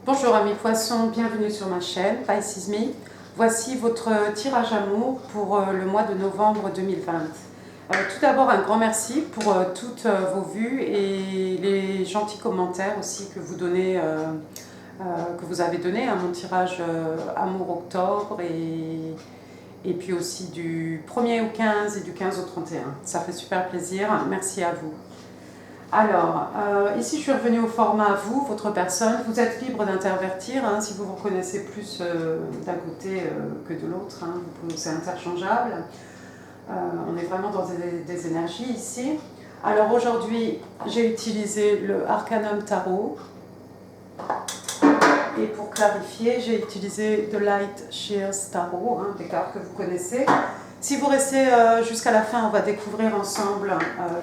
Bonjour amis poissons, bienvenue sur ma chaîne Pisces Me. Voici votre tirage amour pour le mois de novembre 2020. Tout d'abord un grand merci pour toutes vos vues et les gentils commentaires aussi que vous donnez, que vous avez donné à mon tirage amour octobre et puis aussi du 1er au 15 et du 15 au 31. Ça fait super plaisir, merci à vous. Alors, ici je suis revenue au format vous, votre personne. Vous êtes libre d'intervertir, hein, si vous vous reconnaissez plus d'un côté que de l'autre, hein, c'est interchangeable. On est vraiment dans des énergies ici. Alors aujourd'hui, j'ai utilisé le Arcanum Tarot. Et pour clarifier, j'ai utilisé The Light Shears Tarot, hein, des cartes que vous connaissez. Si vous restez jusqu'à la fin, on va découvrir ensemble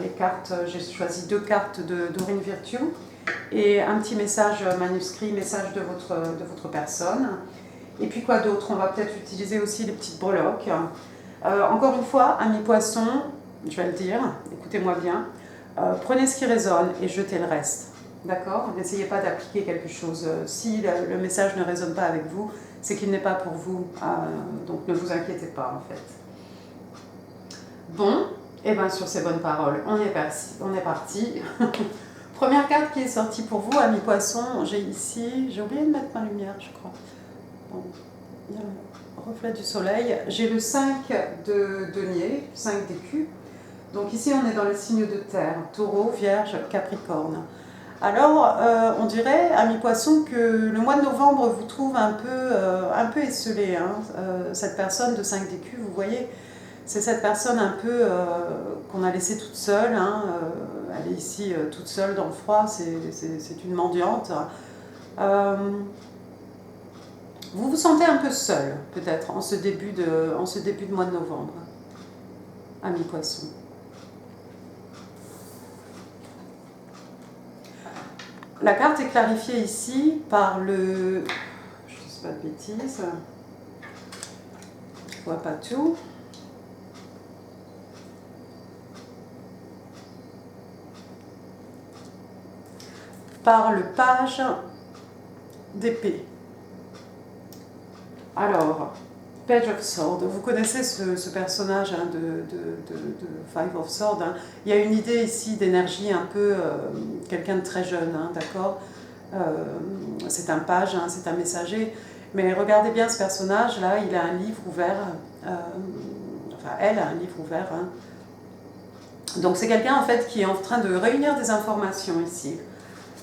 les cartes. J'ai choisi 2 cartes de Doreen Virtue et un petit message manuscrit, message de votre personne. Et puis quoi d'autre? On va peut-être utiliser aussi les petites breloques. Encore une fois, amis poissons, je vais le dire, écoutez-moi bien, prenez ce qui résonne et jetez le reste. D'accord? N'essayez pas d'appliquer quelque chose. Si le message ne résonne pas avec vous, c'est qu'il n'est pas pour vous. Donc ne vous inquiétez pas en fait. Bon, et bien sur ces bonnes paroles, on est parti. Première carte qui est sortie pour vous, amis poissons, j'ai ici, j'ai oublié de mettre ma lumière, je crois. Bon, il y a le reflet du soleil. J'ai le 5 de denier, 5 d'écus. Donc ici, on est dans les signes de terre, taureau, vierge, capricorne. Alors, on dirait, amis poissons, que le mois de novembre vous trouve un peu esselé. Hein. Cette personne de 5 d'écus, vous voyez, c'est cette personne un peu qu'on a laissée toute seule. Hein, elle est ici toute seule dans le froid, c'est une mendiante. Vous vous sentez un peu seul, peut-être, en ce début de mois de novembre, amis poissons. La carte est clarifiée ici par le... Je ne dis pas de bêtises. Je ne vois pas tout. Par le page d'épée. Alors, Page of Swords, vous connaissez ce personnage hein, de Five of Swords. Hein. Il y a une idée ici d'énergie un peu, quelqu'un de très jeune, hein, d'accord c'est un page, hein, c'est un messager. Mais regardez bien ce personnage-là, il a un livre ouvert, enfin elle a un livre ouvert. Hein. Donc c'est quelqu'un en fait qui est en train de réunir des informations ici.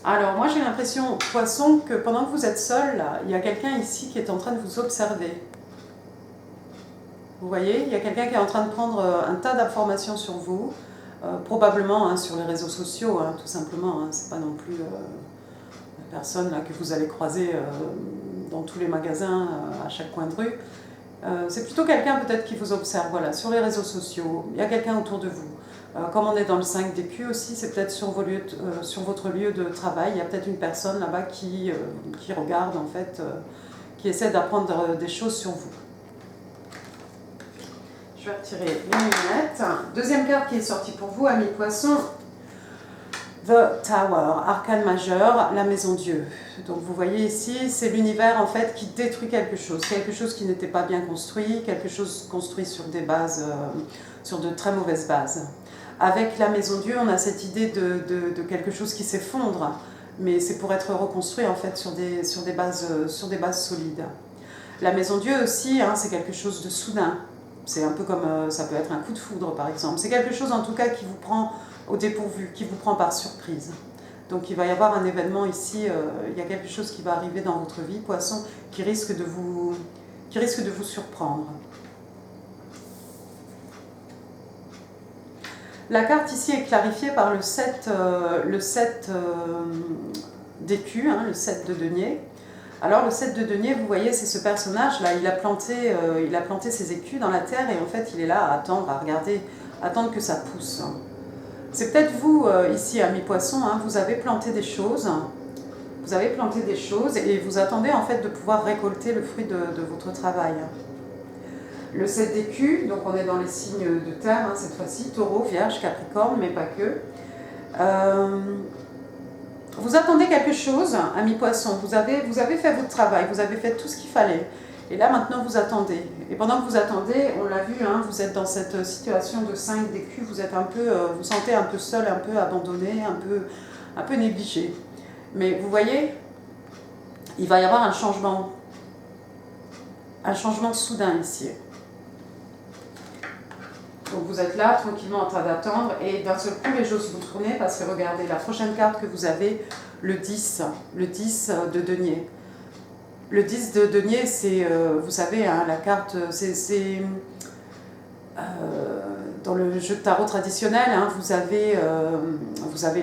Alors moi j'ai l'impression, poisson, que pendant que vous êtes seul, là, il y a quelqu'un ici qui est en train de vous observer. Vous voyez, il y a quelqu'un qui est en train de prendre un tas d'informations sur vous, probablement hein, sur les réseaux sociaux, hein, tout simplement. Hein, c'est pas non plus la personne là, que vous allez croiser dans tous les magasins, à chaque coin de rue. C'est plutôt quelqu'un peut-être qui vous observe, voilà, sur les réseaux sociaux. Il y a quelqu'un autour de vous. Comme on est dans le 5 d'écus aussi, c'est peut-être sur votre lieu de travail, il y a peut-être une personne là-bas qui regarde en fait, qui essaie d'apprendre des choses sur vous. Je vais retirer les lunettes. Deuxième carte qui est sortie pour vous, amis poissons, The Tower, arcane majeur, la maison Dieu. Donc vous voyez ici, c'est l'univers en fait qui détruit quelque chose qui n'était pas bien construit, quelque chose construit sur des bases, sur de très mauvaises bases. Avec la maison Dieu, on a cette idée de quelque chose qui s'effondre, mais c'est pour être reconstruit en fait sur des bases solides. La maison Dieu aussi, hein, c'est quelque chose de soudain. C'est un peu comme, ça peut être un coup de foudre par exemple. C'est quelque chose en tout cas qui vous prend au dépourvu, qui vous prend par surprise. Donc il va y avoir un événement ici, il y a quelque chose qui va arriver dans votre vie, poisson, qui risque de vous surprendre. La carte ici est clarifiée par le 7 d'écus, hein, le 7 de denier. Alors le 7 de denier, vous voyez, c'est ce personnage-là, il a planté ses écus dans la terre et en fait il est là à attendre, à regarder, attendre que ça pousse. C'est peut-être vous, ici, amis poissons, hein, vous avez planté des choses et vous attendez en fait de pouvoir récolter le fruit de votre travail. Le 7 d'écus, donc on est dans les signes de terre, hein, cette fois-ci, taureau, vierge, capricorne, mais pas que. Vous attendez quelque chose, ami Poisson. Vous avez fait votre travail, vous avez fait tout ce qu'il fallait. Et là, maintenant, vous attendez. Et pendant que vous attendez, on l'a vu, hein, vous êtes dans cette situation de 5 d'écus, vous êtes un peu, vous sentez un peu seul, un peu abandonné, un peu négligé. Mais vous voyez, il va y avoir un changement soudain ici. Donc vous êtes là, tranquillement en train d'attendre, et d'un seul coup, les choses vous tournez, parce que regardez, la prochaine carte que vous avez, le 10 de denier. Le 10 de denier, c'est, vous savez, hein, la carte, c'est dans le jeu de tarot traditionnel, hein, vous avez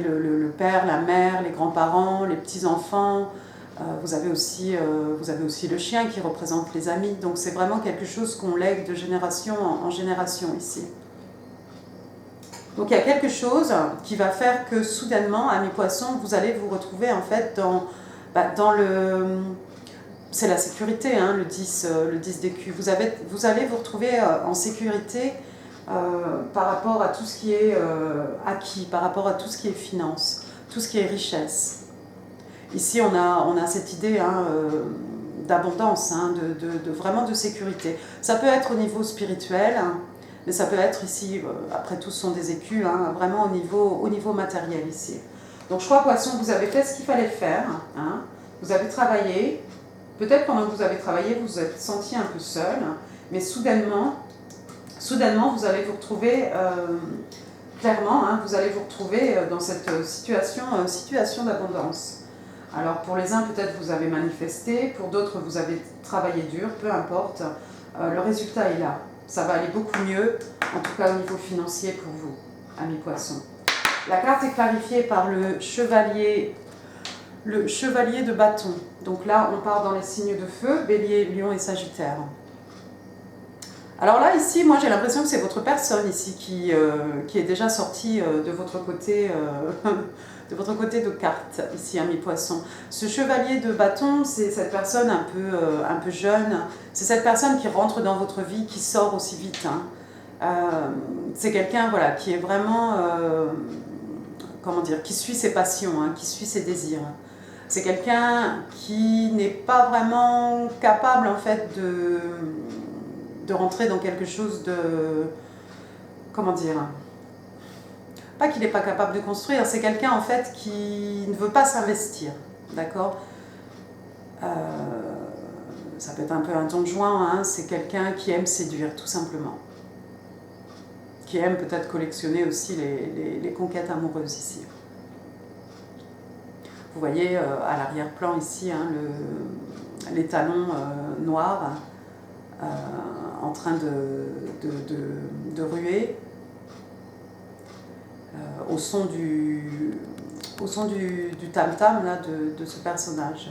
le père, la mère, les grands-parents, les petits-enfants, vous avez aussi le chien qui représente les amis. Donc c'est vraiment quelque chose qu'on lègue de génération en génération ici. Donc il y a quelque chose qui va faire que soudainement, amis poissons, vous allez vous retrouver en fait dans le... C'est la sécurité, hein, le 10 d'écus. Vous allez vous retrouver en sécurité par rapport à tout ce qui est acquis, par rapport à tout ce qui est finance, tout ce qui est richesse. Ici, on a cette idée hein, d'abondance, hein, vraiment de sécurité. Ça peut être au niveau spirituel, hein, mais ça peut être ici, après tout, ce sont des écus, hein, vraiment au niveau matériel ici. Donc je crois, Poisson, vous avez fait ce qu'il fallait faire. Hein, vous avez travaillé. Peut-être pendant que vous avez travaillé, vous vous êtes senti un peu seul, mais soudainement, vous allez vous retrouver, clairement, hein, vous allez vous retrouver dans cette situation d'abondance. Alors pour les uns, peut-être vous avez manifesté, pour d'autres, vous avez travaillé dur, peu importe, le résultat est là. Ça va aller beaucoup mieux, en tout cas au niveau financier pour vous, amis poissons. La carte est clarifiée par le chevalier de bâton. Donc là, on part dans les signes de feu, Bélier, Lion et Sagittaire. Alors là, ici, moi j'ai l'impression que c'est votre personne ici qui est déjà sortie de votre côté de carte, ici, amis poissons. Ce chevalier de bâton, c'est cette personne un peu jeune, c'est cette personne qui rentre dans votre vie, qui sort aussi vite. Hein. C'est quelqu'un voilà, qui est vraiment, comment dire, qui suit ses passions, hein, qui suit ses désirs. C'est quelqu'un qui n'est pas vraiment capable en fait de rentrer dans quelque chose de... Comment dire? Pas qu'il n'est pas capable de construire, c'est quelqu'un en fait qui ne veut pas s'investir. D'accord? Ça peut être un peu un ton de joint, hein, c'est quelqu'un qui aime séduire tout simplement. Qui aime peut-être collectionner aussi les conquêtes amoureuses ici. Vous voyez à l'arrière-plan ici hein, les talons noirs en train de ruer au son du tam-tam là, de ce personnage.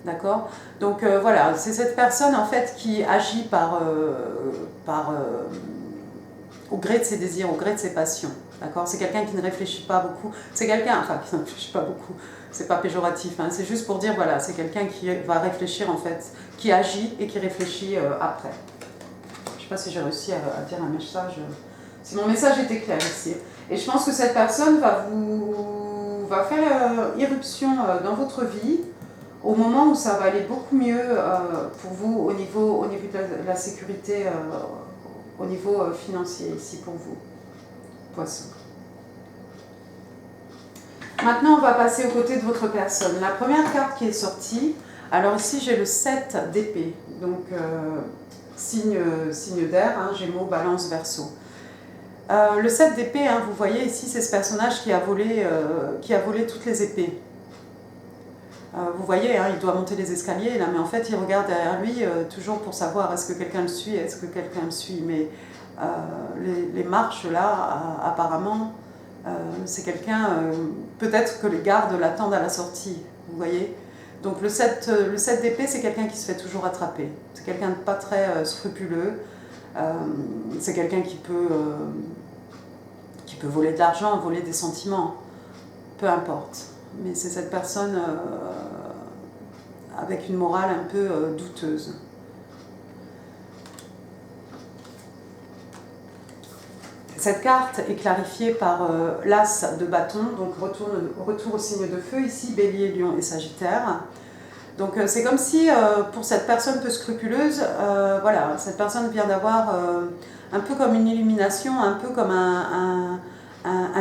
D'accord? Donc voilà, c'est cette personne en fait qui agit au gré de ses désirs, au gré de ses passions. D'accord? C'est quelqu'un qui ne réfléchit pas beaucoup. C'est quelqu'un, enfin qui ne réfléchit pas beaucoup, c'est pas péjoratif, hein, c'est juste pour dire, voilà, c'est quelqu'un qui va réfléchir en fait, qui agit et qui réfléchit après. Je ne sais pas si j'ai réussi à dire un message, si mon message était clair ici. Et je pense que cette personne va faire irruption dans votre vie au moment où ça va aller beaucoup mieux pour vous au niveau de la sécurité, au niveau financier ici pour vous, Poisson. Maintenant, on va passer aux côtés de votre personne. La première carte qui est sortie, alors ici j'ai le 7 d'épée, donc signe d'air, hein, Gémeaux, Balance, Verseau. Le 7 d'épée, hein, vous voyez ici, c'est ce personnage qui a volé toutes les épées. Vous voyez, hein, il doit monter les escaliers, là, mais en fait, il regarde derrière lui toujours pour savoir est-ce que quelqu'un le suit, mais les marches, là, apparemment, c'est quelqu'un, peut-être que les gardes l'attendent à la sortie, vous voyez. Donc le 7 d'épée, c'est quelqu'un qui se fait toujours attraper. C'est quelqu'un de pas très scrupuleux. C'est quelqu'un qui peut voler de l'argent, voler des sentiments, peu importe. Mais c'est cette personne avec une morale un peu Cette carte est clarifiée par l'As de bâton, donc retour au signe de feu ici, Bélier, Lion et Sagittaire. Donc c'est comme si pour cette personne peu scrupuleuse, voilà, cette personne vient d'avoir un peu comme une illumination, un peu comme un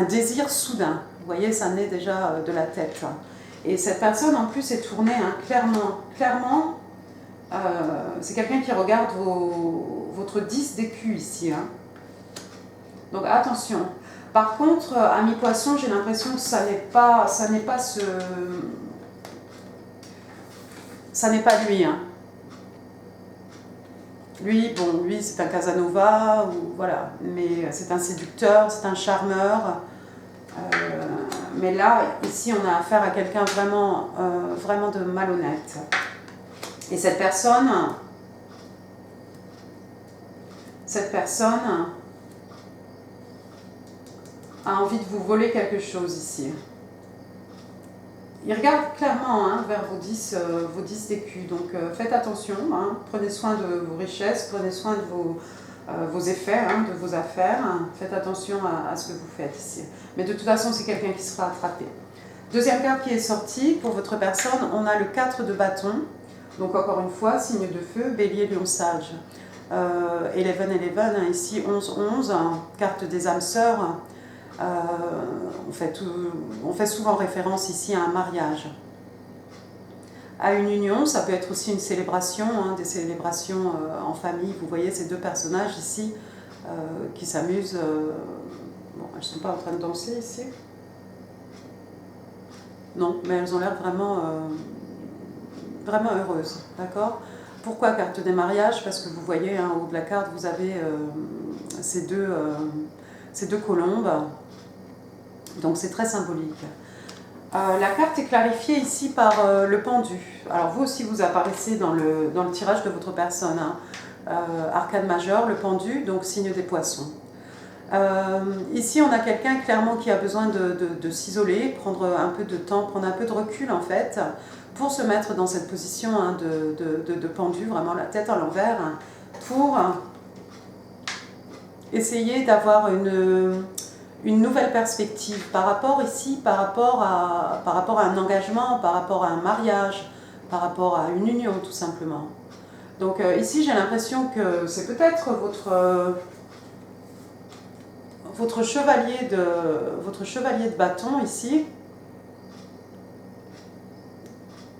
désir soudain. Vous voyez, ça naît déjà de la tête. Et cette personne en plus est tournée clairement, c'est quelqu'un qui regarde votre 10 d'écus ici. Hein. Donc attention. Par contre, ami poisson, j'ai l'impression que ça n'est pas lui. Hein. Lui, c'est un Casanova, ou voilà, mais c'est un séducteur, c'est un charmeur. Mais là, ici, on a affaire à quelqu'un vraiment de malhonnête. Et cette personne a envie de vous voler quelque chose ici. Il regarde clairement vers vos 10 d'écus, donc faites attention, hein, prenez soin de vos richesses, prenez soin de vos effets, hein, de vos affaires, hein, faites attention à ce que vous faites ici. Mais de toute façon, c'est quelqu'un qui sera attrapé. Deuxième carte qui est sortie, pour votre personne, on a le 4 de bâton, donc encore une fois, signe de feu, Bélier, Lion, Sage. 11-11, hein, ici 11-11, hein, carte des âmes sœurs. On fait souvent référence ici à un mariage, à une union. Ça peut être aussi une célébration, hein, des célébrations en famille. Vous voyez ces deux personnages ici qui s'amusent. Bon, elles ne sont pas en train de danser ici. Non, mais elles ont l'air vraiment heureuses. D'accord ? Pourquoi carte des mariages ? Parce que vous voyez, hein, en haut de la carte, vous avez ces deux colombes. Donc c'est très symbolique. La carte est clarifiée ici par le pendu. Alors vous aussi vous apparaissez dans le tirage de votre personne. Hein. Arcane majeur, le pendu, donc signe des poissons. Ici on a quelqu'un clairement qui a besoin de s'isoler, prendre un peu de temps, prendre un peu de recul en fait, pour se mettre dans cette position hein, de pendu, vraiment la tête à l'envers, hein, pour essayer d'avoir une nouvelle perspective par rapport à un engagement, par rapport à un mariage, par rapport à une union tout simplement. Donc ici j'ai l'impression que c'est peut-être votre chevalier de bâton ici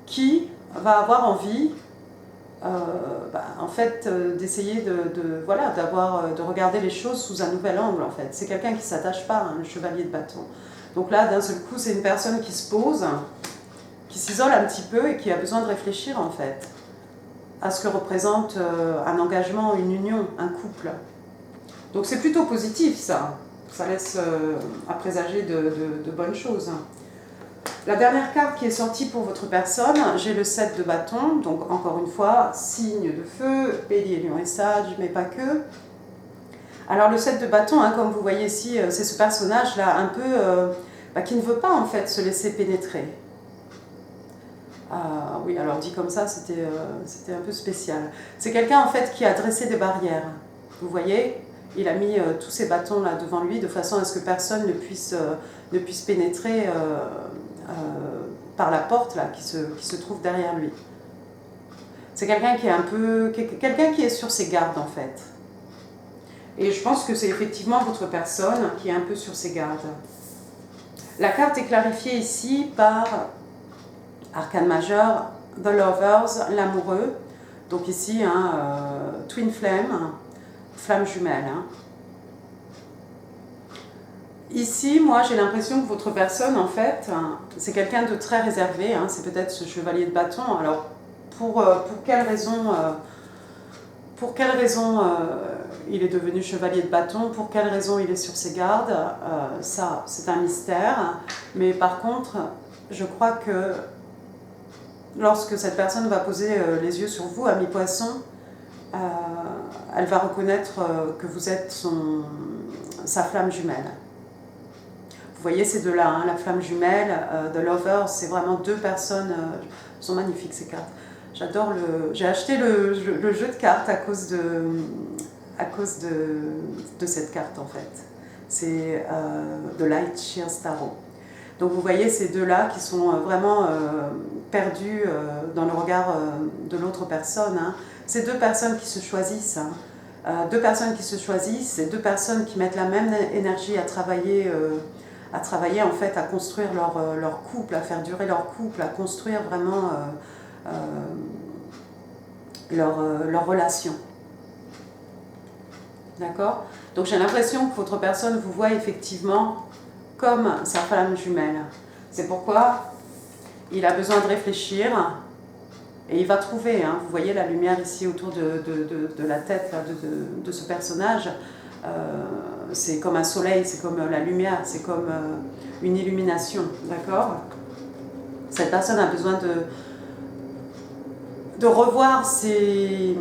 qui va avoir envie en fait, d'essayer de regarder les choses sous un nouvel angle en fait. C'est quelqu'un qui ne s'attache pas, hein, le chevalier de bâton. Donc là, d'un seul coup, c'est une personne qui se pose, qui s'isole un petit peu et qui a besoin de réfléchir en fait à ce que représente un engagement, une union, un couple. Donc c'est plutôt positif ça. Ça laisse à présager de bonnes choses. La dernière carte qui est sortie pour votre personne, j'ai le 7 de bâton, donc encore une fois, signe de feu, Bélier, Lion et Sage, mais pas que. Alors le 7 de bâton, hein, comme vous voyez ici, c'est ce personnage-là un peu qui ne veut pas en fait se laisser pénétrer. Oui, alors dit comme ça, c'était un peu spécial. C'est quelqu'un en fait qui a dressé des barrières. Vous voyez, il a mis tous ces bâtons là devant lui de façon à ce que personne ne puisse pénétrer par la porte là, qui se trouve derrière lui. C'est quelqu'un qui est sur ses gardes en fait. Et je pense que c'est effectivement votre personne qui est un peu sur ses gardes. La carte est clarifiée ici par Arcane majeur, The Lovers, l'amoureux. Donc ici, hein, Twin Flame, flamme jumelle. Hein. Ici, moi, j'ai l'impression que votre personne, en fait, c'est quelqu'un de très réservé. Hein, c'est peut-être ce chevalier de bâton. Alors, pour quelle raison il est devenu chevalier de bâton, pour quelle raison il est sur ses gardes, ça, c'est un mystère. Mais par contre, je crois que lorsque cette personne va poser les yeux sur vous, ami poisson, elle va reconnaître que vous êtes sa flamme jumelle. Vous voyez ces deux-là, hein, la flamme jumelle, The Lovers, c'est vraiment deux personnes, elles sont magnifiques ces cartes. J'adore j'ai acheté le jeu de cartes à cause de cette carte en fait. c'est The Light Shears Tarot. Donc vous voyez ces deux-là qui sont vraiment perdus dans le regard de l'autre personne. Hein. C'est deux personnes qui se choisissent. Hein. Deux personnes qui se choisissent, c'est deux personnes qui mettent la même énergie à travailler en fait, à construire leur couple, à faire durer leur couple, à construire vraiment leur relation. D'accord ? Donc j'ai l'impression que votre personne vous voit effectivement comme sa flamme jumelle. C'est pourquoi il a besoin de réfléchir et il va trouver, hein, vous voyez la lumière ici autour de la tête là, de ce personnage, c'est comme un soleil, c'est comme la lumière, c'est comme une illumination, d'accord ? Cette personne a besoin de revoir ses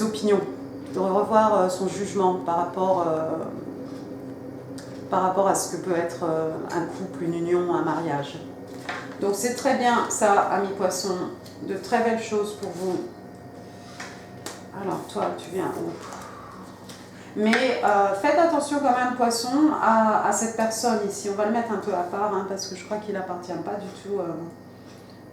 opinions, de revoir son jugement par rapport à ce que peut être un couple, une union, un mariage. Donc c'est très bien ça, amis poissons, de très belles choses pour vous. Alors toi, tu viens où ? Mais faites attention quand même, poisson, à cette personne ici. On va le mettre un peu à part, hein, parce que je crois qu'il n'appartient pas du tout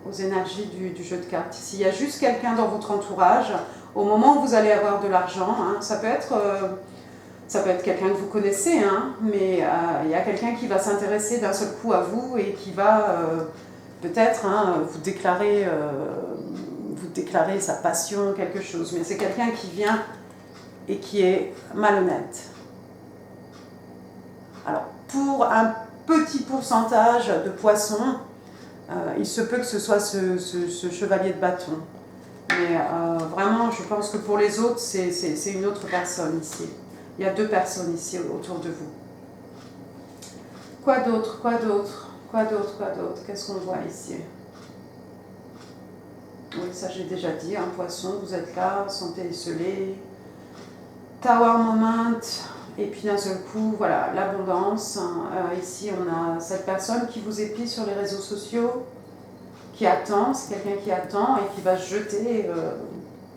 aux énergies du jeu de cartes. Ici, il y a juste quelqu'un dans votre entourage. Au moment où vous allez avoir de l'argent, hein, ça peut être quelqu'un que vous connaissez, hein, mais il y a quelqu'un qui va s'intéresser d'un seul coup à vous et qui va peut-être vous déclarer sa passion, quelque chose. Mais c'est quelqu'un qui vient et qui est malhonnête. Alors, pour un petit pourcentage de poissons, il se peut que ce soit ce chevalier de bâton. Mais vraiment, je pense que pour les autres, c'est une autre personne ici. Il y a deux personnes ici autour de vous. Quoi d'autre ? Qu'est-ce qu'on voit ici ? Oui, ça j'ai déjà dit, un poisson, vous êtes là, sentez esselé. Tower Moment, et puis d'un seul coup, voilà, l'abondance. Ici, on a cette personne qui vous épie sur les réseaux sociaux, qui attend, c'est quelqu'un qui attend et qui va se jeter,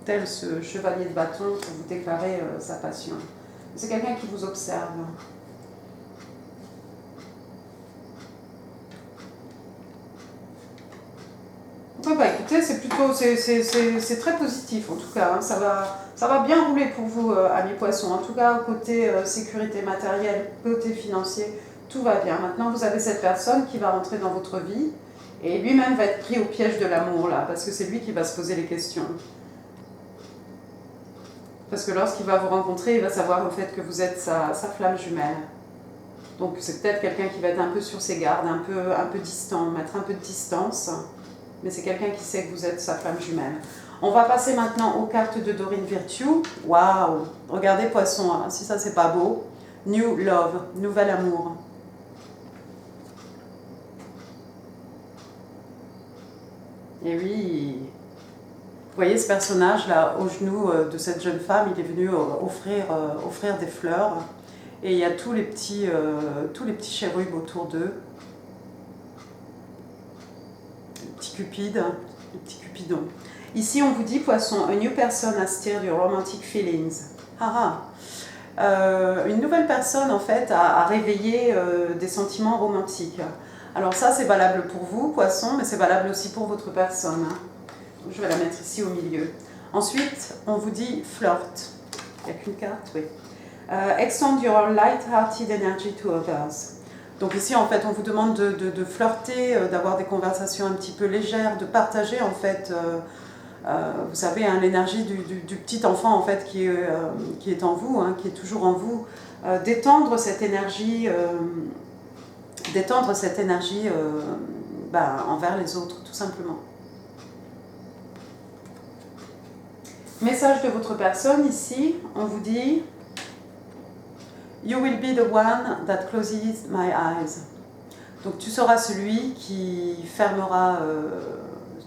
tel ce chevalier de bâton, pour vous déclarer sa passion. C'est quelqu'un qui vous observe. Ouais, bah écoutez, c'est très positif en tout cas, hein. Ça va bien rouler pour vous, amis poissons. En tout cas, côté sécurité matérielle, côté financier, tout va bien. Maintenant, vous avez cette personne qui va rentrer dans votre vie et lui-même va être pris au piège de l'amour là, parce que c'est lui qui va se poser les questions. Parce que lorsqu'il va vous rencontrer, il va savoir en fait que vous êtes sa flamme jumelle. Donc c'est peut-être quelqu'un qui va être un peu sur ses gardes, un peu distant, mettre un peu de distance. Mais c'est quelqu'un qui sait que vous êtes sa flamme jumelle. On va passer maintenant aux cartes de Dorine Virtue. Waouh! Regardez poisson, hein, si ça c'est pas beau. New Love, nouvel amour. Et oui, vous voyez ce personnage là au genou de cette jeune femme, il est venu offrir des fleurs. Et il y a tous les petits chérubes autour d'eux. Cupide, le petit Cupidon. Ici, on vous dit, poisson, a new person has stirred your romantic feelings. Une nouvelle personne, en fait, a réveillé des sentiments romantiques. Alors ça, c'est valable pour vous, poisson, mais c'est valable aussi pour votre personne. Hein. Je vais la mettre ici au milieu. Ensuite, on vous dit flirt. Il n'y a qu'une carte, oui. Extend your light-hearted energy to others. Donc ici, en fait, on vous demande de flirter, d'avoir des conversations un petit peu légères, de partager, en fait, vous savez, hein, l'énergie du petit enfant, en fait, qui est en vous, hein, qui est toujours en vous, d'étendre cette énergie, envers les autres, tout simplement. Message de votre personne, ici, on vous dit... You will be the one that closes my eyes. Donc tu seras celui qui fermera,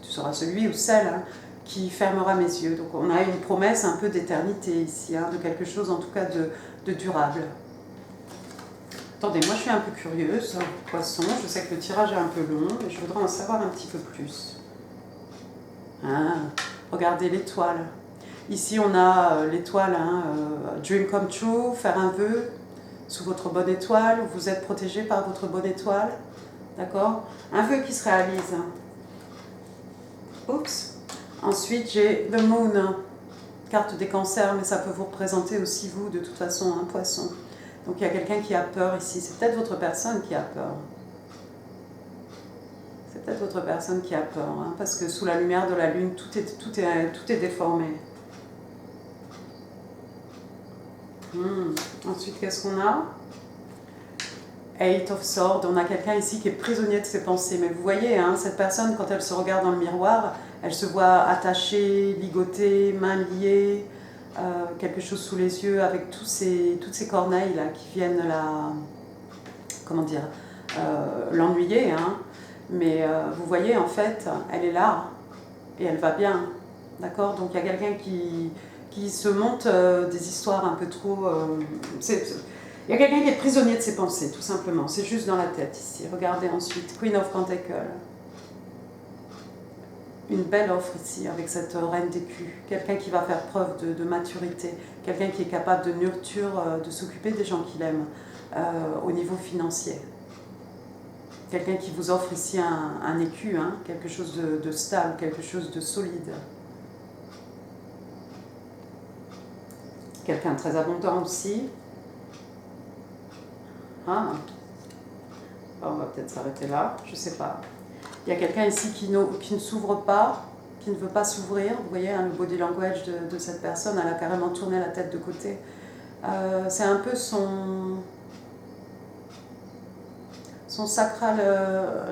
tu seras celui ou celle hein, qui fermera mes yeux. Donc on a une promesse un peu d'éternité ici, hein, de quelque chose en tout cas de durable. Attendez, moi je suis un peu curieuse, poisson, je sais que le tirage est un peu long, mais je voudrais en savoir un petit peu plus. Ah, regardez l'étoile. Ici on a l'étoile, hein, Dream come true, faire un vœu. sous votre bonne étoile, ou vous êtes protégé par votre bonne étoile. D'accord? Un vœu qui se réalise. Oups. Ensuite, j'ai le Moon, carte des cancers, mais ça peut vous représenter aussi vous, de toute façon, un poisson. Donc il y a quelqu'un qui a peur ici. C'est peut-être votre personne qui a peur. C'est peut-être votre personne qui a peur, hein, parce que sous la lumière de la lune, tout est déformé. Ensuite, qu'est-ce qu'on a? Eight of Swords. On a quelqu'un ici qui est prisonnier de ses pensées. Mais vous voyez, hein, cette personne, quand elle se regarde dans le miroir, elle se voit attachée, ligotée, mains liées, quelque chose sous les yeux, avec toutes ces corneilles là qui viennent l'ennuyer. Hein. Mais vous voyez, en fait, elle est là et elle va bien. D'accord? Donc il y a quelqu'un qui se monte des histoires un peu trop... il y a quelqu'un qui est prisonnier de ses pensées, tout simplement. C'est juste dans la tête ici. Regardez ensuite, Queen of Pentacles. Une belle offre ici avec cette reine d'écus. Quelqu'un qui va faire preuve de maturité. Quelqu'un qui est capable de nurture, de s'occuper des gens qu'il aime au niveau financier. Quelqu'un qui vous offre ici un écu, hein, quelque chose de stable, quelque chose de solide. Quelqu'un de très abondant aussi. Ah. On va peut-être s'arrêter là, je ne sais pas. Il y a quelqu'un ici qui ne s'ouvre pas, qui ne veut pas s'ouvrir. Vous voyez, hein, le body language de cette personne, elle a carrément tourné la tête de côté. C'est un peu son sacral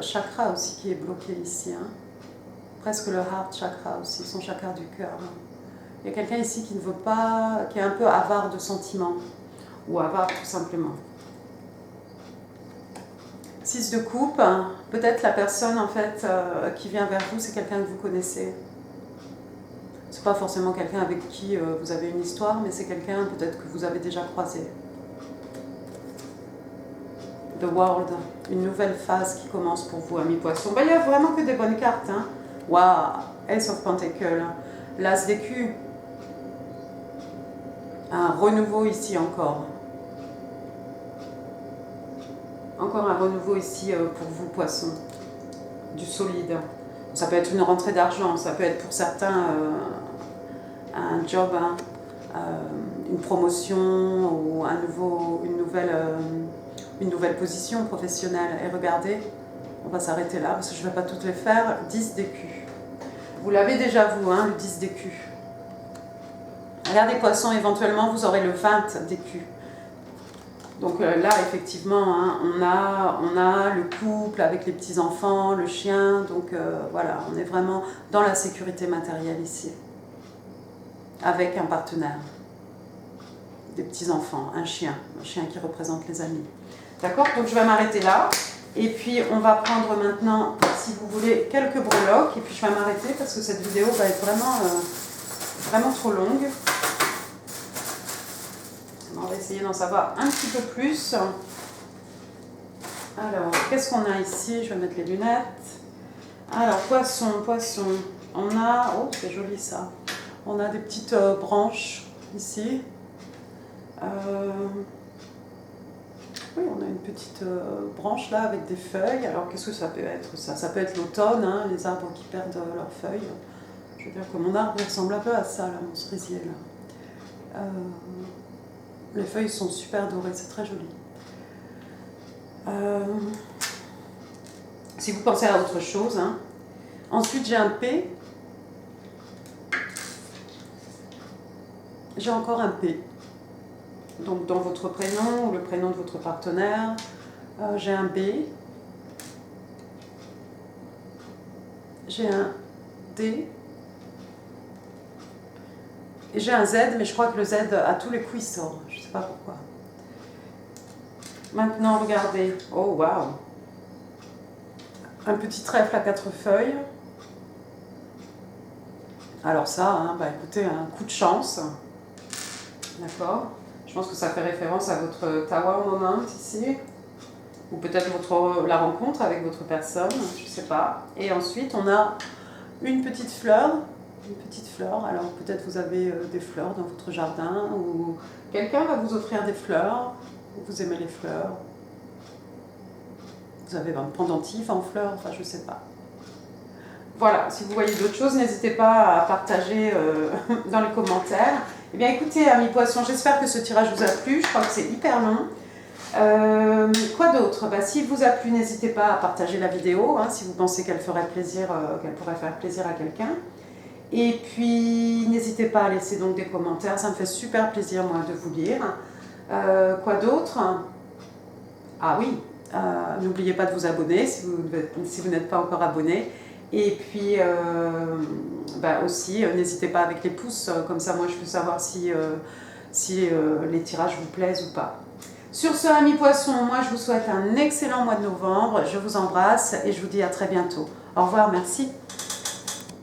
chakra aussi qui est bloqué ici. Hein. Presque le heart chakra aussi, son chakra du cœur. Il y a quelqu'un ici qui ne veut pas, qui est un peu avare de sentiments, ou avare tout simplement. 6 de coupe, peut-être la personne en fait qui vient vers vous, c'est quelqu'un que vous connaissez. C'est pas forcément quelqu'un avec qui vous avez une histoire, mais c'est quelqu'un peut-être que vous avez déjà croisé. The World, une nouvelle phase qui commence pour vous, amis poissons. Il y a vraiment que des bonnes cartes. Hein. Waouh, Ace of Pentacles, l'As d'écus. Un renouveau ici encore. Encore un renouveau ici pour vous, poissons. Du solide. Ça peut être une rentrée d'argent, ça peut être pour certains un job, hein, une promotion ou une nouvelle position professionnelle. Et regardez, on va s'arrêter là parce que je ne vais pas toutes les faire. 10 d'écus. Vous l'avez déjà vous, hein, le 10 d'écus. Regardez, poissons, éventuellement vous aurez le 20 d'écus. Donc là, effectivement, hein, on a le couple avec les petits-enfants, le chien. Donc voilà, on est vraiment dans la sécurité matérielle ici. Avec un partenaire. Des petits-enfants, un chien qui représente les amis. D'accord? Donc je vais m'arrêter là. Et puis on va prendre maintenant, si vous voulez, quelques breloques. Et puis je vais m'arrêter parce que cette vidéo va être vraiment trop longue. On va essayer d'en savoir un petit peu plus. Alors, qu'est-ce qu'on a ici? Je vais mettre les lunettes. Alors, poisson. On a... Oh, c'est joli ça. On a des petites branches ici. Oui, on a une petite branche là avec des feuilles. Alors, qu'est-ce que ça peut être ça? Ça peut être l'automne, hein, les arbres qui perdent leurs feuilles. Je veux dire que mon arbre ressemble un peu à ça, là, mon cerisier. Là. Les feuilles sont super dorées, c'est très joli. Si vous pensez à autre chose. Hein. Ensuite, j'ai un P. J'ai encore un P. Donc, dans votre prénom ou le prénom de votre partenaire. J'ai un B. J'ai un D. Et j'ai un Z, mais je crois que le Z, à tous les coups, il sort. Je ne sais pas pourquoi. Maintenant, regardez. Oh, waouh! Un petit trèfle à 4 feuilles. Alors ça, hein, bah écoutez, un coup de chance. D'accord? Je pense que ça fait référence à votre Tower Moment ici. Ou peut-être la rencontre avec votre personne, je ne sais pas. Et ensuite, on a une petite fleur. Une petite fleur, alors peut-être vous avez des fleurs dans votre jardin ou quelqu'un va vous offrir des fleurs. vous aimez les fleurs. Vous avez un pendentif en fleurs, enfin je sais pas. Voilà, si vous voyez d'autres choses, n'hésitez pas à partager dans les commentaires. Eh bien écoutez, amis poissons, j'espère que ce tirage vous a plu. Je crois que c'est hyper long. Quoi d'autre? S'il vous a plu, n'hésitez pas à partager la vidéo, hein, si vous pensez qu'elle ferait plaisir, qu'elle pourrait faire plaisir à quelqu'un. Et puis, n'hésitez pas à laisser donc des commentaires, ça me fait super plaisir, moi, de vous lire. Quoi d'autre? Ah oui, n'oubliez pas de vous abonner si vous n'êtes pas encore abonné. Et puis, aussi, n'hésitez pas avec les pouces, comme ça, moi, je peux savoir si les tirages vous plaisent ou pas. Sur ce, amis poissons, moi, je vous souhaite un excellent mois de novembre. Je vous embrasse et je vous dis à très bientôt. Au revoir, merci.